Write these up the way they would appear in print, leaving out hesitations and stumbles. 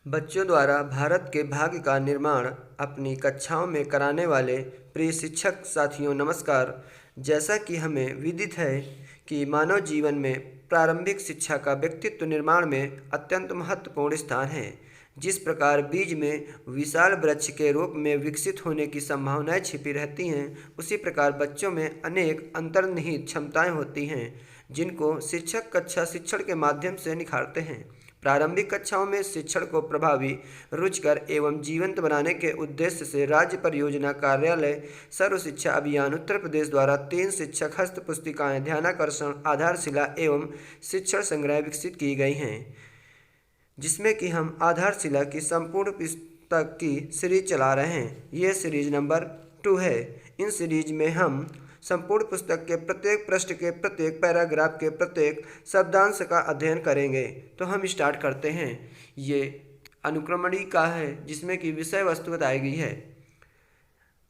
बच्चों द्वारा भारत के भाग्य का निर्माण अपनी कक्षाओं में कराने वाले प्रिय शिक्षक साथियों नमस्कार। जैसा कि हमें विदित है कि मानव जीवन में प्रारंभिक शिक्षा का व्यक्तित्व निर्माण में अत्यंत महत्वपूर्ण स्थान है। जिस प्रकार बीज में विशाल वृक्ष के रूप में विकसित होने की संभावनाएं छिपी रहती हैं, उसी प्रकार बच्चों में अनेक अंतर्निहित क्षमताएं होती हैं जिनको शिक्षक कक्षा शिक्षण के माध्यम से निखारते हैं। प्रारंभिक कक्षाओं में शिक्षण को प्रभावी, रुचिकर एवं जीवंत बनाने के उद्देश्य से राज्य परियोजना कार्यालय सर्व शिक्षा अभियान उत्तर प्रदेश द्वारा 3 शिक्षक हस्त पुस्तिकाएं, ध्यानाकर्षण, आधारशिला एवं शिक्षण संग्रह विकसित की गई हैं, जिसमें कि हम आधारशिला की संपूर्ण पुस्तक की सीरीज चला रहे हैं। ये सीरीज नंबर 2 है। इन सीरीज में हम संपूर्ण पुस्तक के प्रत्येक पृष्ठ के प्रत्येक पैराग्राफ के प्रत्येक शब्दांश का अध्ययन करेंगे। तो हम स्टार्ट करते हैं। ये अनुक्रमणिका है जिसमें कि विषय वस्तु बताई गई है।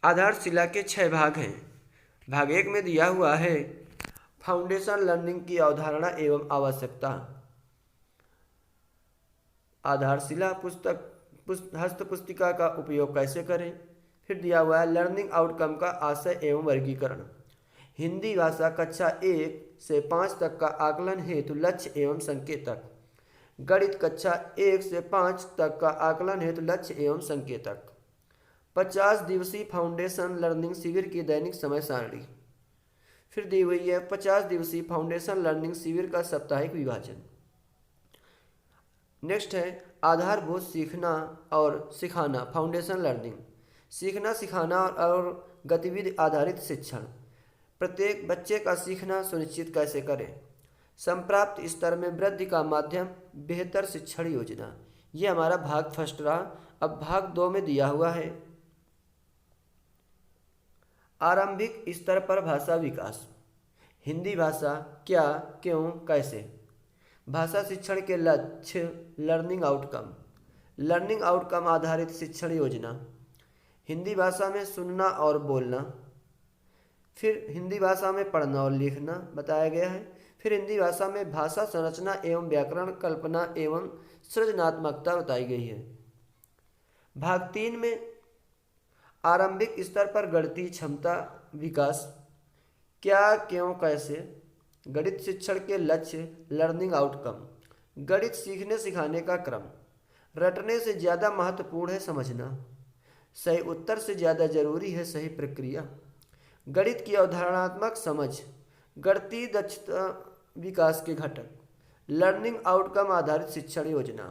आधारशिला के 6 भाग हैं। भाग 1 में दिया हुआ है फाउंडेशन लर्निंग की अवधारणा एवं आवश्यकता। आधारशिला हस्त पुस्तिका का उपयोग कैसे करें। फिर दिया हुआ है लर्निंग आउटकम का आशय एवं वर्गीकरण। हिंदी भाषा कक्षा 1 से 5 तक का आकलन हेतु लक्ष्य एवं संकेतक। गणित कक्षा 1 से 5 तक का आकलन हेतु लक्ष्य एवं संकेतक। 50 दिवसीय फाउंडेशन लर्निंग शिविर की दैनिक समय सारणी। फिर दी हुई है 50 दिवसीय फाउंडेशन लर्निंग शिविर का साप्ताहिक विभाजन। नेक्स्ट है आधारभूत सीखना और सिखाना फाउंडेशन लर्निंग। सीखना, सिखाना और गतिविधि आधारित शिक्षण। प्रत्येक बच्चे का सीखना सुनिश्चित कैसे करें। संप्राप्त स्तर में वृद्धि का माध्यम बेहतर शिक्षण योजना। ये हमारा भाग फर्स्ट रहा। अब भाग 2 में दिया हुआ है आरंभिक स्तर पर भाषा विकास। हिंदी भाषा क्या, क्यों, कैसे। भाषा शिक्षण के लक्ष्य, लर्निंग आउटकम। लर्निंग आउटकम आधारित शिक्षण योजना। हिंदी भाषा में सुनना और बोलना। फिर हिंदी भाषा में पढ़ना और लिखना बताया गया है। फिर हिंदी भाषा में भाषा संरचना एवं व्याकरण, कल्पना एवं सृजनात्मकता बताई गई है। भाग 3 में आरंभिक स्तर पर गणितीय क्षमता विकास। क्या, क्यों, कैसे। गणित शिक्षण के लक्ष्य, लर्निंग आउटकम। गणित सीखने सिखाने का क्रम। रटने से ज़्यादा महत्वपूर्ण है समझना। सही उत्तर से ज़्यादा जरूरी है सही प्रक्रिया। गणित की अवधारणात्मक समझ। गणितीय दक्षता विकास के घटक। लर्निंग आउटकम आधारित शिक्षण योजना।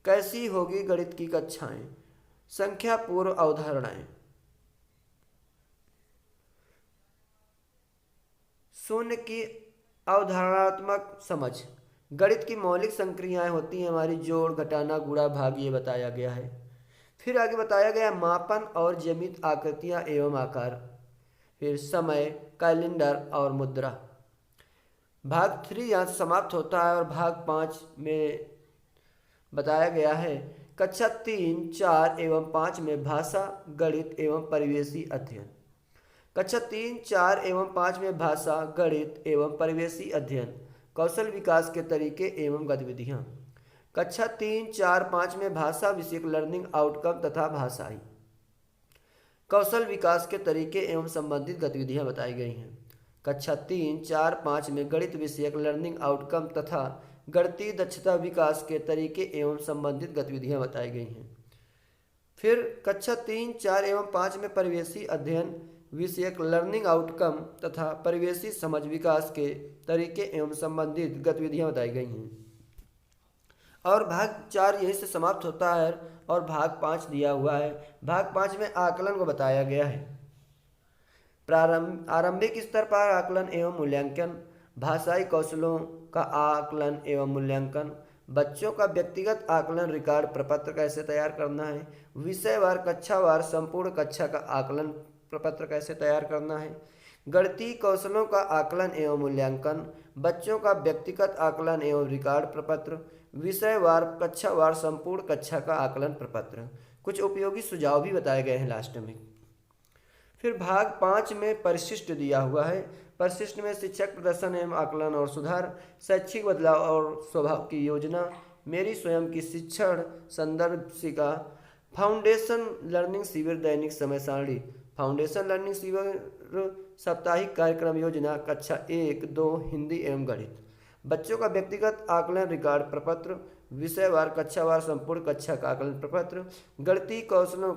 कैसी होगी गणित की कक्षाएं। संख्या पूर्व अवधारणाएं। शून्य की अवधारणात्मक समझ। गणित की मौलिक संक्रियाएं होती हैं हमारी, जोड़, घटाना, गुणा, भाग, ये बताया गया है। फिर आगे बताया गया मापन और ज्यामितीय आकृतियां एवं आकार। फिर समय, कैलेंडर और मुद्रा। भाग 3 यहाँ से समाप्त होता है और भाग 5 में बताया गया है कक्षा 3, 4 एवं 5 में भाषा, गणित एवं परिवेशी अध्ययन। कक्षा 3, 4 एवं 5 में भाषा, गणित एवं परिवेशी अध्ययन, कौशल विकास के तरीके एवं गतिविधियाँ। कक्षा 3, 4, 5 में भाषा विषयक लर्निंग आउटकम तथा भाषाई कौशल विकास के तरीके एवं संबंधित गतिविधियां बताई गई हैं। कक्षा 3, 4, 5 में गणित विषयक लर्निंग आउटकम तथा गणितीय दक्षता विकास के तरीके एवं संबंधित गतिविधियां बताई गई हैं। फिर कक्षा 3, 4 एवं 5 में परिवेशी अध्ययन विषयक लर्निंग आउटकम तथा परिवेशी समझ विकास के तरीके एवं संबंधित गतिविधियां बताई गई हैं। और भाग 4 यहीं से समाप्त होता है और भाग 5 दिया हुआ है। भाग 5 में आकलन को बताया गया है। आरंभिक स्तर पर आकलन एवं मूल्यांकन। भाषाई कौशलों का आकलन एवं मूल्यांकन। बच्चों का व्यक्तिगत आकलन रिकॉर्ड प्रपत्र कैसे तैयार करना है। विषयवार, कक्षावार संपूर्ण कक्षा का आकलन प्रपत्र कैसे तैयार करना है। गणितीय कौशलों का आकलन एवं मूल्यांकन। बच्चों का व्यक्तिगत आकलन एवं रिकॉर्ड प्रपत्र। विषयवार, कक्षावार संपूर्ण कक्षा का आकलन प्रपत्र। कुछ उपयोगी सुझाव भी बताए गए हैं लास्ट में। फिर भाग 5 में परिशिष्ट दिया हुआ है। परिशिष्ट में शिक्षक प्रदर्शन एवं आकलन और सुधार, शैक्षिक बदलाव और स्वभाव की योजना, मेरी स्वयं की शिक्षण संदर्भिका, फाउंडेशन लर्निंग शिविर दैनिक समय सारणी, फाउंडेशन लर्निंग शिविर साप्ताहिक कार्यक्रम योजना, कक्षा 1, 2 हिंदी एवं गणित। बच्चों का व्यक्तिगत आकलन रिकॉर्ड प्रपत्र, विषयवार कक्षावार संपूर्ण कक्षा का आकलन प्रपत्र, गणितीय कौशलों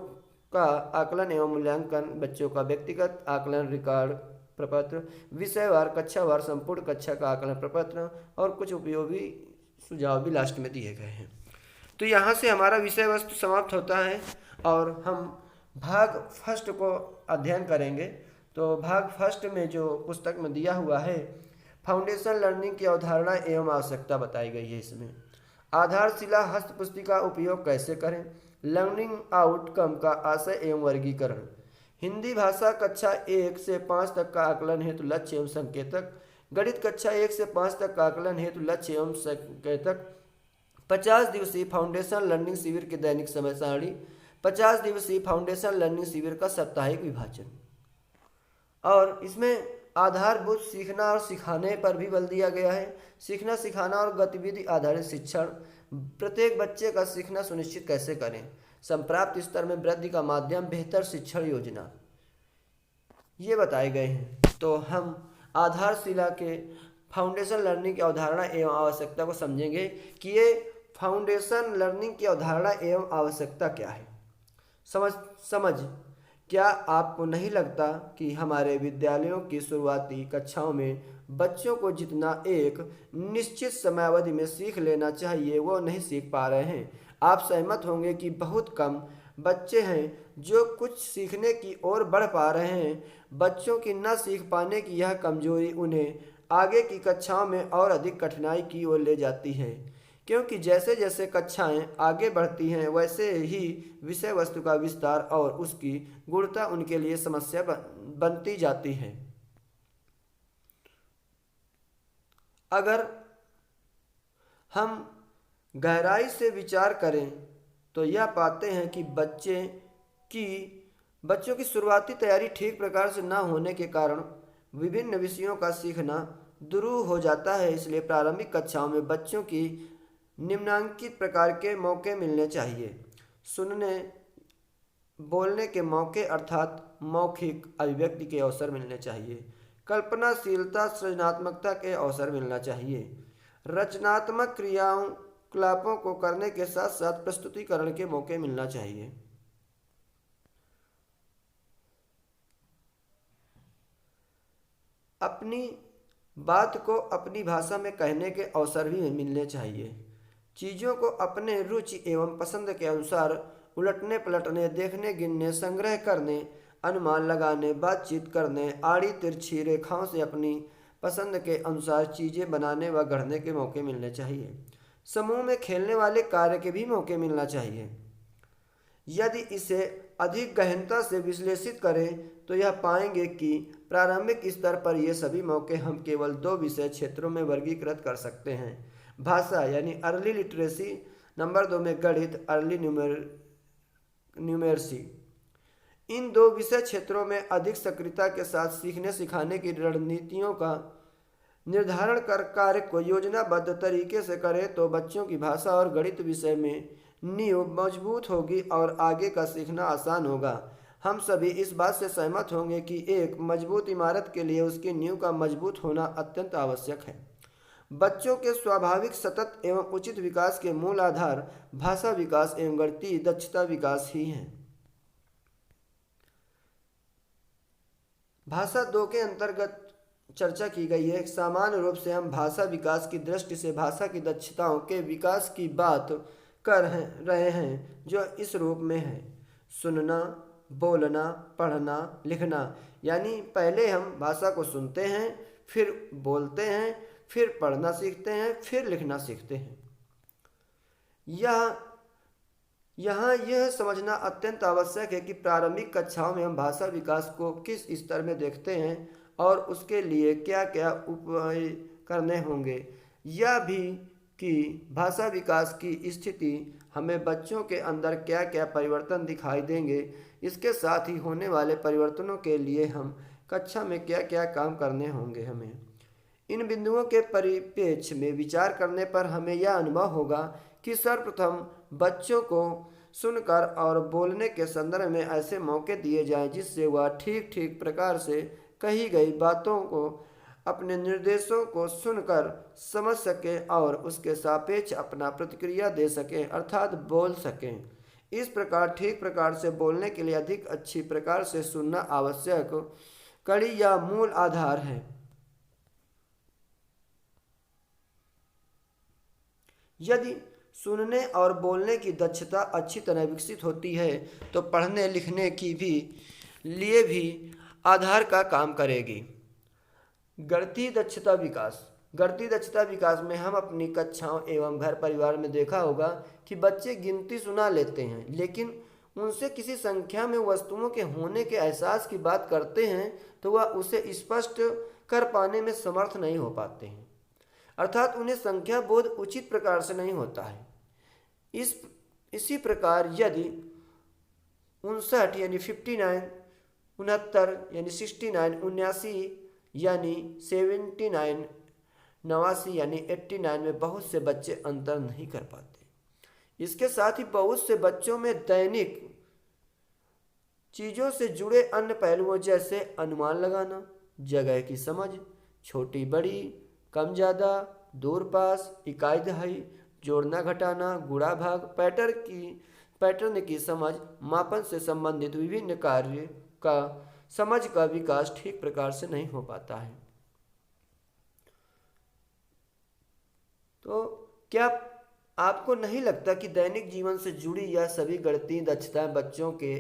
का आकलन एवं मूल्यांकन, बच्चों का व्यक्तिगत आकलन रिकॉर्ड प्रपत्र, विषयवार कक्षावार संपूर्ण कक्षा का आकलन प्रपत्र और कुछ उपयोगी सुझाव भी लास्ट में दिए गए हैं। तो यहाँ से हमारा विषय वस्तु समाप्त होता है और हम भाग फर्स्ट को अध्ययन करेंगे। तो भाग फर्स्ट में जो पुस्तक में दिया हुआ है, फाउंडेशन लर्निंग की अवधारणा एवं आवश्यकता बताई गई है। इसमें आधारशिला हस्त पुस्तिका उपयोग कैसे करें, लर्निंग आउटकम का आशय एवं वर्गीकरण, हिंदी भाषा कक्षा 1 से 5 तक का आकलन हेतु लक्ष्य एवं संकेतक, गणित कक्षा 1 से 5 तक का आकलन हेतु लक्ष्य एवं संकेतक, 50 दिवसीय फाउंडेशन लर्निंग शिविर के दैनिक समय सारणी, 50 दिवसीय फाउंडेशन लर्निंग शिविर का साप्ताहिक विभाजन। और इसमें आधारभूत सीखना और सिखाने पर भी बल दिया गया है। सीखना सिखाना और गतिविधि आधारित शिक्षण, प्रत्येक बच्चे का सीखना सुनिश्चित कैसे करें, संप्राप्त स्तर में वृद्धि का माध्यम, बेहतर शिक्षण योजना, ये बताए गए हैं। तो हम आधारशिला के फाउंडेशन लर्निंग की अवधारणा एवं आवश्यकता को समझेंगे कि ये फाउंडेशन लर्निंग की अवधारणा एवं आवश्यकता क्या है। समझ क्या आपको नहीं लगता कि हमारे विद्यालयों की शुरुआती कक्षाओं में बच्चों को जितना एक निश्चित समयावधि में सीख लेना चाहिए वो नहीं सीख पा रहे हैं। आप सहमत होंगे कि बहुत कम बच्चे हैं जो कुछ सीखने की ओर बढ़ पा रहे हैं। बच्चों की न सीख पाने की यह कमजोरी उन्हें आगे की कक्षाओं में और अधिक कठिनाई की ओर ले जाती है, क्योंकि जैसे जैसे कक्षाएं आगे बढ़ती हैं वैसे ही विषय वस्तु का विस्तार और उसकी गुणता उनके लिए समस्या बनती जाती है। अगर हम गहराई से विचार करें तो यह पाते हैं कि बच्चों की शुरुआती तैयारी ठीक प्रकार से न होने के कारण विभिन्न विषयों का सीखना दुरूह हो जाता है। इसलिए प्रारंभिक कक्षाओं में बच्चों की निम्नांकित प्रकार के मौके मिलने चाहिए। सुनने बोलने के मौके अर्थात मौखिक अभिव्यक्ति के अवसर मिलने चाहिए। कल्पनाशीलता सृजनात्मकता के अवसर मिलना चाहिए। रचनात्मक क्रियाकलापों को करने के साथ साथ प्रस्तुतिकरण के मौके मिलना चाहिए। अपनी बात को अपनी भाषा में कहने के अवसर भी मिलने चाहिए। चीज़ों को अपने रुचि एवं पसंद के अनुसार उलटने पलटने, देखने, गिनने, संग्रह करने, अनुमान लगाने, बातचीत करने, आड़ी तिरछी रेखाओं से अपनी पसंद के अनुसार चीज़ें बनाने व गढ़ने के मौके मिलने चाहिए। समूह में खेलने वाले कार्य के भी मौके मिलना चाहिए। यदि इसे अधिक गहनता से विश्लेषित करें तो यह पाएंगे कि प्रारंभिक स्तर पर ये सभी मौके हम केवल 2 विषय क्षेत्रों में वर्गीकृत कर सकते हैं, भाषा यानी अर्ली लिटरेसी, नंबर 2 में गणित अर्ली न्यूमेरसी। इन 2 विषय क्षेत्रों में अधिक सक्रियता के साथ सीखने सिखाने की रणनीतियों का निर्धारण कर कार्य को योजनाबद्ध तरीके से करें तो बच्चों की भाषा और गणित विषय में नींव मजबूत होगी और आगे का सीखना आसान होगा। हम सभी इस बात से सहमत होंगे कि एक मजबूत इमारत के लिए उसकी नींव का मजबूत होना अत्यंत आवश्यक है। बच्चों के स्वाभाविक सतत एवं उचित विकास के मूल आधार भाषा विकास एवं गणितीय दक्षता विकास ही हैं। भाषा 2 के अंतर्गत चर्चा की गई है। सामान्य रूप से हम भाषा विकास की दृष्टि से भाषा की दक्षताओं के विकास की बात कर रहे हैं, जो इस रूप में है: सुनना, बोलना, पढ़ना, लिखना। यानी पहले हम भाषा को सुनते हैं, फिर बोलते हैं, फिर पढ़ना सीखते हैं, फिर लिखना सीखते हैं। यहाँ यह समझना अत्यंत आवश्यक है कि प्रारंभिक कक्षाओं में हम भाषा विकास को किस स्तर में देखते हैं और उसके लिए क्या क्या उपाय करने होंगे। यह भी कि भाषा विकास की स्थिति हमें बच्चों के अंदर क्या क्या परिवर्तन दिखाई देंगे। इसके साथ ही होने वाले परिवर्तनों के लिए हम कक्षा में क्या क्या काम करने होंगे। हमें इन बिंदुओं के परिप्रेक्ष्य में विचार करने पर हमें यह अनुभव होगा कि सर्वप्रथम बच्चों को सुनकर और बोलने के संदर्भ में ऐसे मौके दिए जाएं जिससे वह ठीक ठीक प्रकार से कही गई बातों को अपने निर्देशों को सुनकर समझ सकें और उसके सापेक्ष अपना प्रतिक्रिया दे सकें अर्थात बोल सकें। इस प्रकार ठीक प्रकार से बोलने के लिए अधिक अच्छी प्रकार से सुनना आवश्यक कड़ी या मूल आधार है। यदि सुनने और बोलने की दक्षता अच्छी तरह विकसित होती है तो पढ़ने लिखने की भी लिए भी आधार का काम करेगी। गणितीय दक्षता विकास। गणितीय दक्षता विकास में हम अपनी कक्षाओं एवं घर परिवार में देखा होगा कि बच्चे गिनती सुना लेते हैं, लेकिन उनसे किसी संख्या में वस्तुओं के होने के एहसास की बात करते हैं तो वह उसे स्पष्ट कर पाने में समर्थ नहीं हो पाते हैं, अर्थात उन्हें संख्या बोध उचित प्रकार से नहीं होता है। इसी प्रकार यदि 59 यानी 59, 69 यानी 69, 79 यानी 79, 89 यानी 89 में बहुत से बच्चे अंतर नहीं कर पाते। इसके साथ ही बहुत से बच्चों में दैनिक चीज़ों से जुड़े अन्य पहलुओं जैसे अनुमान लगाना, जगह की समझ, छोटी बड़ी, कम ज़्यादा, दूर पास, इकाई दहाई, जोड़ना घटाना, गुणा भाग, पैटर्न की समझ, मापन से संबंधित विभिन्न कार्य का समझ का विकास ठीक प्रकार से नहीं हो पाता है। तो क्या आपको नहीं लगता कि दैनिक जीवन से जुड़ी यह सभी गणितीय दक्षताएं बच्चों के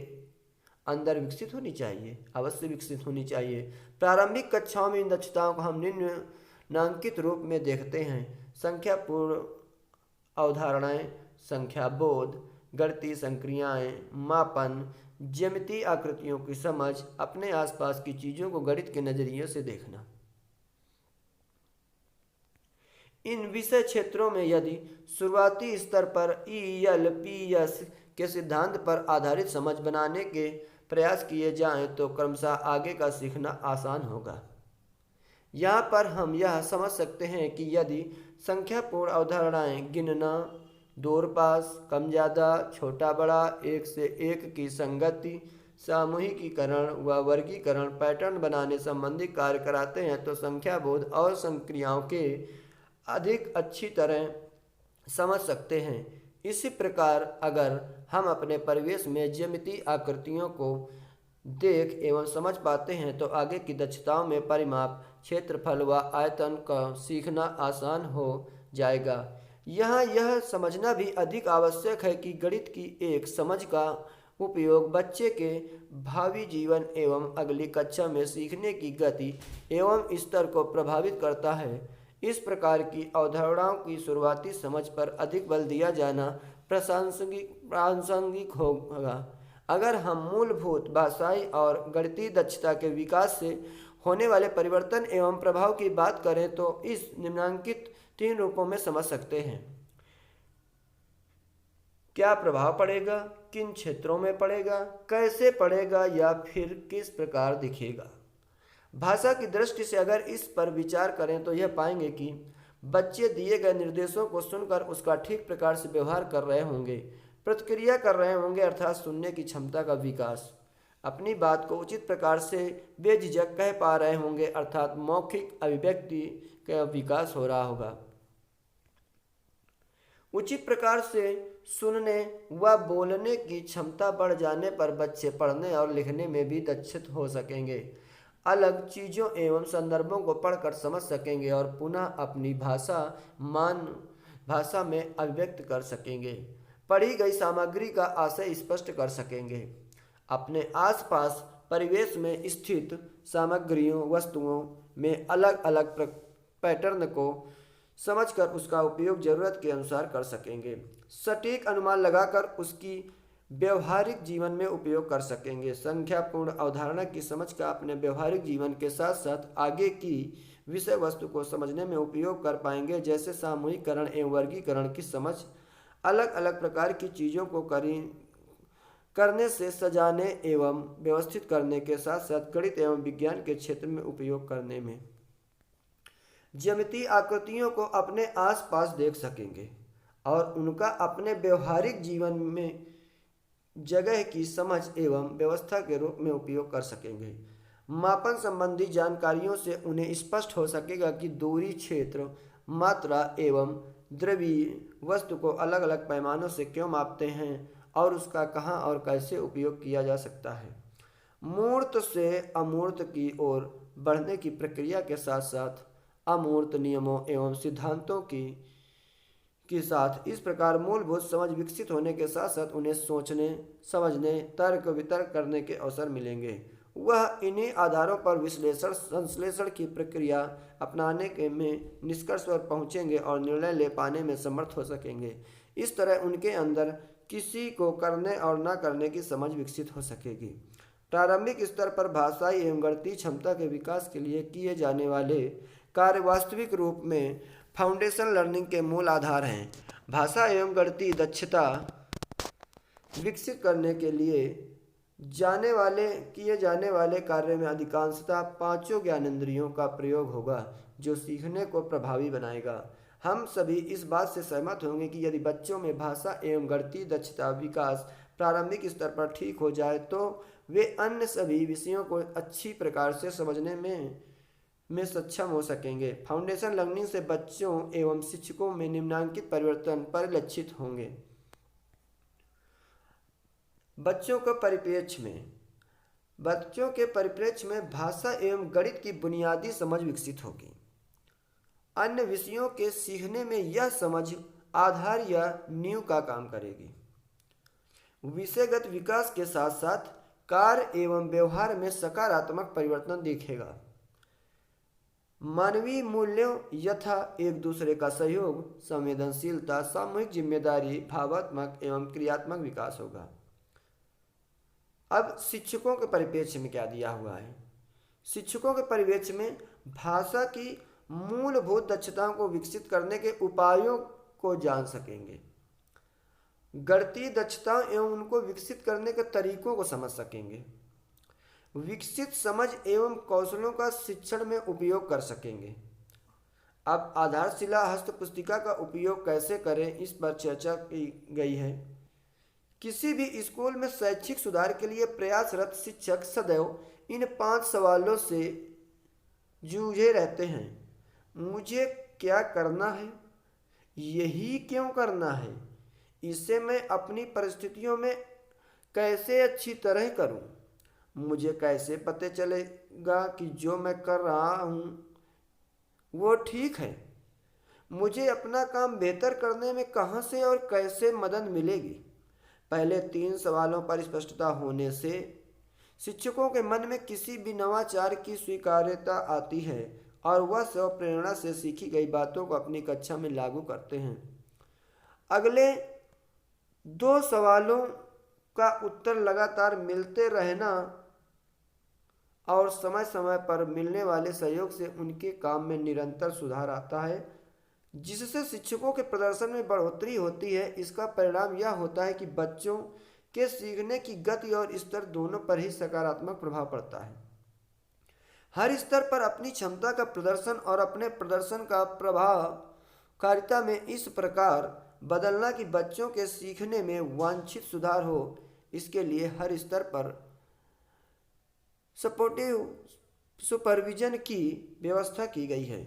अंदर विकसित होनी चाहिए? अवश्य विकसित होनी चाहिए। प्रारंभिक कक्षाओं में इन दक्षताओं को हम निम्नांकित रूप में देखते हैं: संख्यापूर्ण अवधारणाएं, संख्या बोध, गणितीय संक्रियाएं, मापन, ज्यामितीय आकृतियों की समझ, अपने आसपास की चीजों को गणित के नजरिए से देखना। इन विषय क्षेत्रों में यदि शुरुआती स्तर पर ELPS के सिद्धांत पर आधारित समझ बनाने के प्रयास किए जाएं तो क्रमशः आगे का सीखना आसान होगा। यहाँ पर हम यह समझ सकते हैं कि यदि संख्यापूर्ण अवधारणाएं गिनना, दूर पास, कम ज़्यादा, छोटा बड़ा, एक से एक की संगति, सामूहिकीकरण व वर्गीकरण, पैटर्न बनाने संबंधी कार्य कराते हैं तो संख्या बोध और संक्रियाओं के अधिक अच्छी तरह समझ सकते हैं। इसी प्रकार अगर हम अपने परिवेश में ज्यामितीय आकृतियों को देख एवं समझ पाते हैं तो आगे की दक्षताओं में परिमाप, क्षेत्रफल व आयतन का सीखना आसान हो जाएगा। यहाँ यह समझना भी अधिक आवश्यक है कि गणित की एक समझ का उपयोग बच्चे के भावी जीवन एवं अगली कक्षा में सीखने की गति एवं स्तर को प्रभावित करता है। इस प्रकार की अवधारणाओं की शुरुआती समझ पर अधिक बल दिया जाना प्रासंगिक होगा। अगर हम मूलभूत भाषाई और गणितीय दक्षता के विकास से होने वाले परिवर्तन एवं प्रभाव की बात करें तो इस निम्नांकित 3 रूपों में समझ सकते हैं। क्या प्रभाव पड़ेगा, किन क्षेत्रों में पड़ेगा, कैसे पड़ेगा या फिर किस प्रकार दिखेगा। भाषा की दृष्टि से अगर इस पर विचार करें तो यह पाएंगे कि बच्चे दिए गए निर्देशों को सुनकर उसका ठीक प्रकार से व्यवहार कर रहे होंगे, प्रतिक्रिया कर रहे होंगे, अर्थात सुनने की क्षमता का विकास, अपनी बात को उचित प्रकार से बेझिझक कह पा रहे होंगे, अर्थात मौखिक अभिव्यक्ति का विकास हो रहा होगा। उचित प्रकार से सुनने व बोलने की क्षमता बढ़ जाने पर बच्चे पढ़ने और लिखने में भी दक्ष हो सकेंगे, अलग चीज़ों एवं संदर्भों को पढ़कर समझ सकेंगे और पुनः अपनी भाषा में अभिव्यक्त कर सकेंगे, पढ़ी गई सामग्री का आशय स्पष्ट कर सकेंगे, अपने आसपास परिवेश में स्थित सामग्रियों वस्तुओं में अलग अलग पैटर्न को समझकर उसका उपयोग जरूरत के अनुसार कर सकेंगे, सटीक अनुमान लगाकर उसकी व्यवहारिक जीवन में उपयोग कर सकेंगे, संख्यापूर्ण अवधारणा की समझ का अपने व्यवहारिक जीवन के साथ साथ आगे की विषय वस्तु को समझने में उपयोग कर पाएंगे, जैसे सामूहिकरण एवं वर्गीकरण की समझ, अलग अलग प्रकार की चीज़ों को करने से सजाने एवं व्यवस्थित करने के साथ साथ गणित एवं विज्ञान के क्षेत्र में उपयोग करने में, ज्यामितीय आकृतियों को अपने आसपास देख सकेंगे, और उनका अपने व्यवहारिक जीवन में जगह की समझ एवं व्यवस्था के रूप में उपयोग कर सकेंगे। मापन संबंधी जानकारियों से उन्हें स्पष्ट हो सकेगा कि दूरी, क्षेत्र, मात्रा एवं द्रव्य वस्तु को अलग अलग पैमानों से क्यों मापते हैं और उसका कहाँ और कैसे उपयोग किया जा सकता है। मूर्त से अमूर्त की ओर बढ़ने की प्रक्रिया के साथ साथ अमूर्त नियमों एवं सिद्धांतों की के साथ इस प्रकार मूलभूत समझ विकसित होने के साथ साथ उन्हें सोचने, समझने, तर्क वितर्क करने के अवसर मिलेंगे। वह इन्हीं आधारों पर विश्लेषण संश्लेषण की प्रक्रिया अपनाने के में निष्कर्ष पर पहुंचेंगे और निर्णय ले पाने में समर्थ हो सकेंगे। इस तरह उनके अंदर किसी को करने और न करने की समझ विकसित हो सकेगी। प्रारंभिक स्तर पर भाषाई एवं गणितीय क्षमता के विकास के लिए किए जाने वाले कार्य वास्तविक रूप में फाउंडेशन लर्निंग के मूल आधार हैं। भाषा एवं गणितीय दक्षता विकसित करने के लिए किए जाने वाले कार्य में अधिकांशतः पांचों ज्ञानेंद्रियों का प्रयोग होगा जो सीखने को प्रभावी बनाएगा। हम सभी इस बात से सहमत होंगे कि यदि बच्चों में भाषा एवं गणितीय दक्षता विकास प्रारंभिक स्तर पर ठीक हो जाए तो वे अन्य सभी विषयों को अच्छी प्रकार से समझने में सक्षम हो सकेंगे। फाउंडेशन लर्निंग से बच्चों एवं शिक्षकों में निम्नलिखित परिवर्तन परिलक्षित होंगे। बच्चों के परिप्रेक्ष्य में भाषा एवं गणित की बुनियादी समझ विकसित होगी। अन्य विषयों के सीखने में यह समझ आधार या नींव का काम करेगी। विषयगत विकास के साथ साथ कार्य एवं व्यवहार में सकारात्मक परिवर्तन दिखेगा। मानवीय मूल्यों यथा एक दूसरे का सहयोग, संवेदनशीलता, सामूहिक जिम्मेदारी, भावात्मक एवं क्रियात्मक विकास होगा। अब शिक्षकों के परिप्रेक्ष्य में क्या दिया हुआ है। शिक्षकों के परिप्रेक्ष्य में भाषा की मूलभूत दक्षताओं को विकसित करने के उपायों को जान सकेंगे। गणितीय दक्षताओं एवं उनको विकसित करने के तरीकों को समझ सकेंगे। विकसित समझ एवं कौशलों का शिक्षण में उपयोग कर सकेंगे। अब आधारशिला हस्त पुस्तिका का उपयोग कैसे करें इस पर चर्चा की गई है। किसी भी स्कूल में शैक्षिक सुधार के लिए प्रयासरत शिक्षक सदैव इन 5 सवालों से जूझे रहते हैं। मुझे क्या करना है, यही क्यों करना है, इसे मैं अपनी परिस्थितियों में कैसे अच्छी तरह करूं, मुझे कैसे पता चलेगा कि जो मैं कर रहा हूं वो ठीक है, मुझे अपना काम बेहतर करने में कहां से और कैसे मदद मिलेगी। पहले 3 सवालों पर स्पष्टता होने से शिक्षकों के मन में किसी भी नवाचार की स्वीकार्यता आती है और वह सब प्रेरणा से सीखी गई बातों को अपनी कक्षा में लागू करते हैं। अगले 2 सवालों का उत्तर लगातार मिलते रहना और समय समय पर मिलने वाले सहयोग से उनके काम में निरंतर सुधार आता है, जिससे शिक्षकों के प्रदर्शन में बढ़ोतरी होती है। इसका परिणाम यह होता है कि बच्चों के सीखने की गति और स्तर दोनों पर ही सकारात्मक प्रभाव पड़ता है। हर स्तर पर अपनी क्षमता का प्रदर्शन और अपने प्रदर्शन का प्रभावकारिता में इस प्रकार बदलना कि बच्चों के सीखने में वांछित सुधार हो। इसके लिए हर स्तर पर सपोर्टिव सुपरविजन की व्यवस्था की गई है।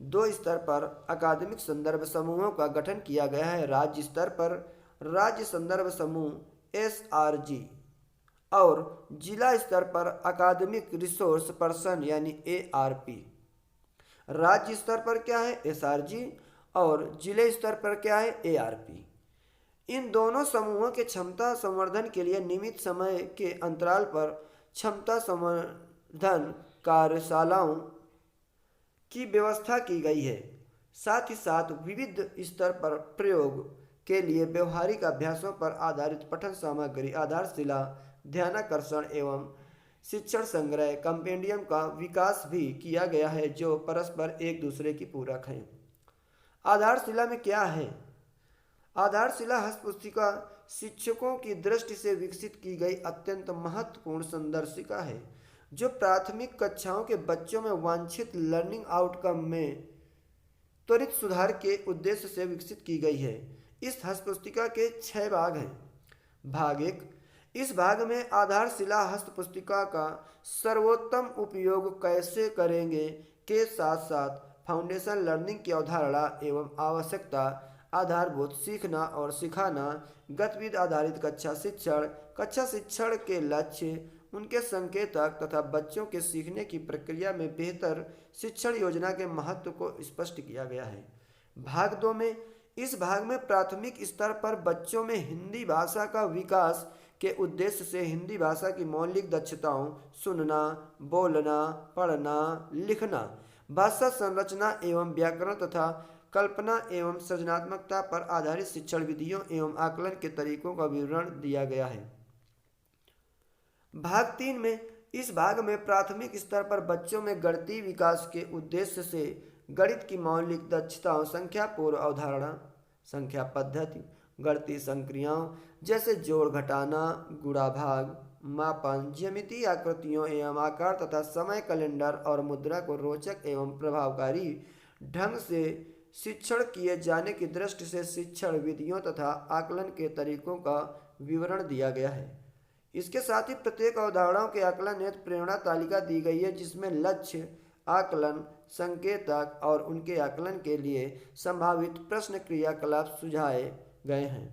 2 स्तर पर अकादमिक संदर्भ समूहों का गठन किया गया है। राज्य स्तर पर राज्य संदर्भ समूह SRG और जिला स्तर पर अकादमिक रिसोर्स पर्सन यानी ARP। राज्य स्तर पर क्या है SRG और जिले स्तर पर क्या है ARP। इन दोनों समूहों के क्षमता संवर्धन के लिए नियमित समय के अंतराल पर क्षमता संवर्धन कार्यशालाओं की व्यवस्था की गई है। साथ ही साथ विविध स्तर पर प्रयोग के लिए व्यवहारिक अभ्यासों पर आधारित पठन सामग्री, आधारशिला, ध्यानाकर्षण एवं शिक्षण संग्रह कंपेंडियम का विकास भी किया गया है जो परस्पर एक दूसरे की पूरक हैं। आधारशिला में क्या है। आधारशिला हस्तपुस्तिका शिक्षकों की दृष्टि से विकसित की गई अत्यंत महत्वपूर्ण संदर्शिका है जो प्राथमिक कक्षाओं के बच्चों में वांछित लर्निंग आउटकम में त्वरित सुधार के उद्देश्य से विकसित की गई है। इस हस्तपुस्तिका के 6 भाग हैं। भाग 1, इस भाग में आधारशिला हस्तपुस्तिका का सर्वोत्तम उपयोग कैसे करेंगे के साथ साथ फाउंडेशन लर्निंग की अवधारणा एवं आवश्यकता, आधारभूत सीखना और सिखाना, गतिविधि आधारित कक्षा शिक्षण के लक्ष्य, उनके संकेतक तथा बच्चों के सीखने की प्रक्रिया में बेहतर शिक्षण योजना के महत्व को स्पष्ट किया गया है। भाग 2 में, इस भाग में प्राथमिक स्तर पर बच्चों में हिंदी भाषा का विकास के उद्देश्य से हिंदी भाषा की मौलिक दक्षताओं, सुनना, बोलना, पढ़ना, लिखना, भाषा संरचना एवं व्याकरण तथा कल्पना एवं सृजनात्मकता पर आधारित शिक्षण विधियों एवं आकलन के तरीकों का विवरण दिया गया है। भाग 3 में, इस भाग में प्राथमिक स्तर पर बच्चों में गणितीय विकास के उद्देश्य से गणित की मौलिक दक्षताओं, संख्या पूर्व अवधारणा, संख्या पद्धति, गणितीय संक्रियाओं जैसे जोड़ घटाना, गुणा भाग, मापन, ज्यामितीय आकृतियों एवं आकार तथा समय, कैलेंडर और मुद्रा को रोचक एवं प्रभावकारी ढंग से शिक्षण किए जाने की दृष्टि से शिक्षण विधियों तथा आकलन के तरीकों का विवरण दिया गया है। इसके साथ ही प्रत्येक अवधारणाओं के आकलन हेतु प्रेरणा तालिका दी गई है, जिसमें लक्ष्य, आकलन, संकेतक और उनके आकलन के लिए संभावित प्रश्न क्रियाकलाप सुझाए गए हैं।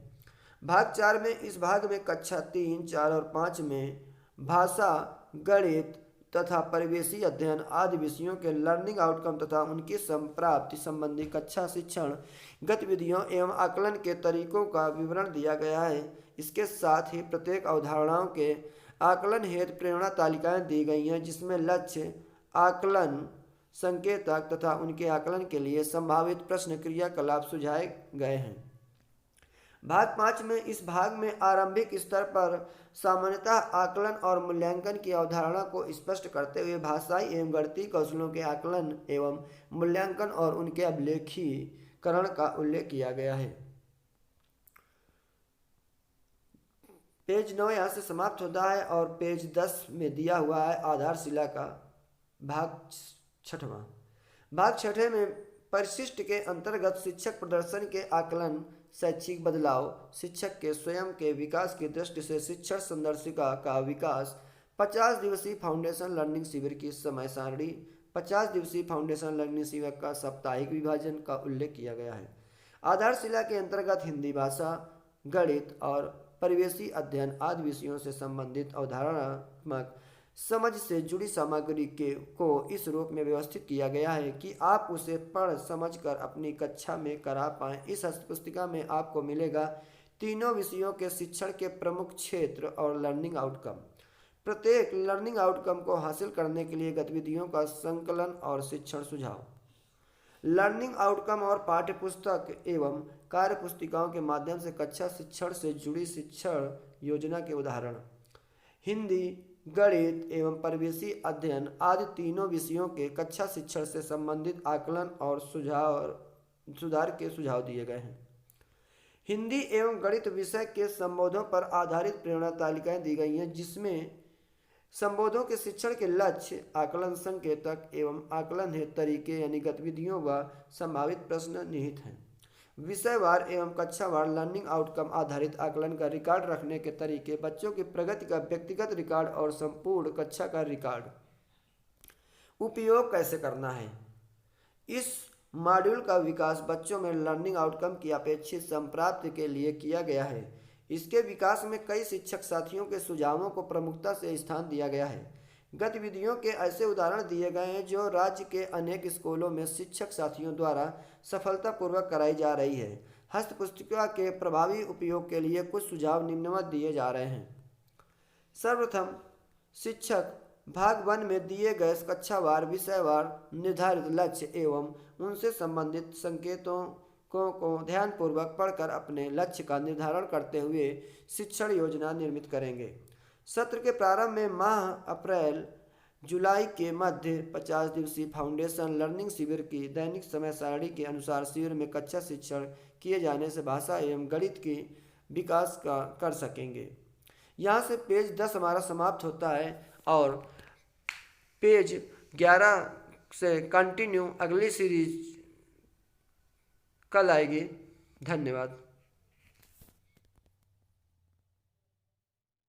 भाग 4 में, इस भाग में कक्षा 3, 4 और 5 में भाषा, गणित तथा परिवेशी अध्ययन आदि विषयों के लर्निंग आउटकम तथा उनकी संप्राप्ति संबंधी कक्षा शिक्षण गतिविधियों एवं आकलन के तरीकों का विवरण दिया गया है। इसके साथ ही प्रत्येक अवधारणाओं के आकलन हेतु प्रेरणा तालिकाएं दी गई हैं, जिसमें लक्ष्य, आकलन, संकेतक तथा उनके आकलन के लिए संभावित प्रश्न क्रियाकलाप सुझाए गए हैं। भाग 5 में, इस भाग में आरंभिक स्तर पर सामान्यतः आकलन और मूल्यांकन की अवधारणा को स्पष्ट करते हुए भाषाई एवं गणितीय कौशलों के आकलन एवं मूल्यांकन और उनके अभिलेखीकरण का उल्लेख किया गया है। पेज 9 यहाँ से समाप्त होता है और पेज 10 में दिया हुआ है आधारशिला का भाग 6वां। भाग 6 में परिशिष्ट के अंतर्गत शिक्षक प्रदर्शन के आकलन, शैक्षिक बदलाव, शिक्षक के स्वयं के विकास की दृष्टि से शिक्षण संदर्शिका का विकास, 50 दिवसीय फाउंडेशन लर्निंग शिविर की समय सारणी, 50 दिवसीय फाउंडेशन लर्निंग शिविर का साप्ताहिक विभाजन का उल्लेख किया गया है। आधारशिला के अंतर्गत हिंदी भाषा, गणित और परिवेशी अध्ययन आदि विषयों से संबंधित अवधारणात्मक समझ से जुड़ी सामग्री को इस रूप में व्यवस्थित किया गया है कि आप उसे पढ़ समझकर अपनी कक्षा में करा पाएं। इस हस्तपुस्तिका में आपको मिलेगा तीनों विषयों के शिक्षण के प्रमुख क्षेत्र और लर्निंग आउटकम। प्रत्येक लर्निंग आउटकम को हासिल करने के लिए गतिविधियों का संकलन और शिक्षण सुझाव, लर्निंग आउटकम और पाठ्य पुस्तक एवं कार्य पुस्तिकाओं के माध्यम से कक्षा शिक्षण से जुड़ी शिक्षण योजना के उदाहरण, हिंदी, गणित एवं परिवेशी अध्ययन आदि तीनों विषयों के कक्षा शिक्षण से संबंधित आकलन और सुधार के सुझाव दिए गए हैं। हिंदी एवं गणित विषय के संबोधों पर आधारित प्रेरणा तालिकाएं दी गई हैं, जिसमें संबोधों के शिक्षण के लक्ष्य, आकलन, संकेतक एवं आकलन हेतु तरीके यानी गतिविधियों व संभावित प्रश्न निहित हैं। विषयवार एवं कक्षावार लर्निंग आउटकम आधारित आकलन का रिकॉर्ड रखने के तरीके, बच्चों की प्रगति का व्यक्तिगत रिकॉर्ड और संपूर्ण कक्षा का रिकॉर्ड। उपयोग कैसे करना है। इस मॉड्यूल का विकास बच्चों में लर्निंग आउटकम की अपेक्षित संप्राप्ति के लिए किया गया है। इसके विकास में कई शिक्षक साथियों के सुझावों को प्रमुखता से स्थान दिया गया है। गतिविधियों के ऐसे उदाहरण दिए गए हैं जो राज्य के अनेक स्कूलों में शिक्षक साथियों द्वारा सफलतापूर्वक कराई जा रही है। हस्तपुस्तिका के प्रभावी उपयोग के लिए कुछ सुझाव निम्नवत दिए जा रहे हैं। सर्वप्रथम, शिक्षक भाग 1 में दिए गए कक्षावार विषयवार निर्धारित लक्ष्य एवं उनसे संबंधित संकेतों को ध्यानपूर्वक पढ़कर अपने लक्ष्य का निर्धारण करते हुए शिक्षण योजना निर्मित करेंगे। सत्र के प्रारंभ में माह अप्रैल जुलाई के मध्य 50 दिवसीय फाउंडेशन लर्निंग शिविर की दैनिक समय सारणी के अनुसार शिविर में कक्षा शिक्षण किए जाने से भाषा एवं गणित के विकास का कर सकेंगे। यहाँ से पेज 10 हमारा समाप्त होता है और पेज 11 से कंटिन्यू अगली सीरीज कल आएगी। धन्यवाद।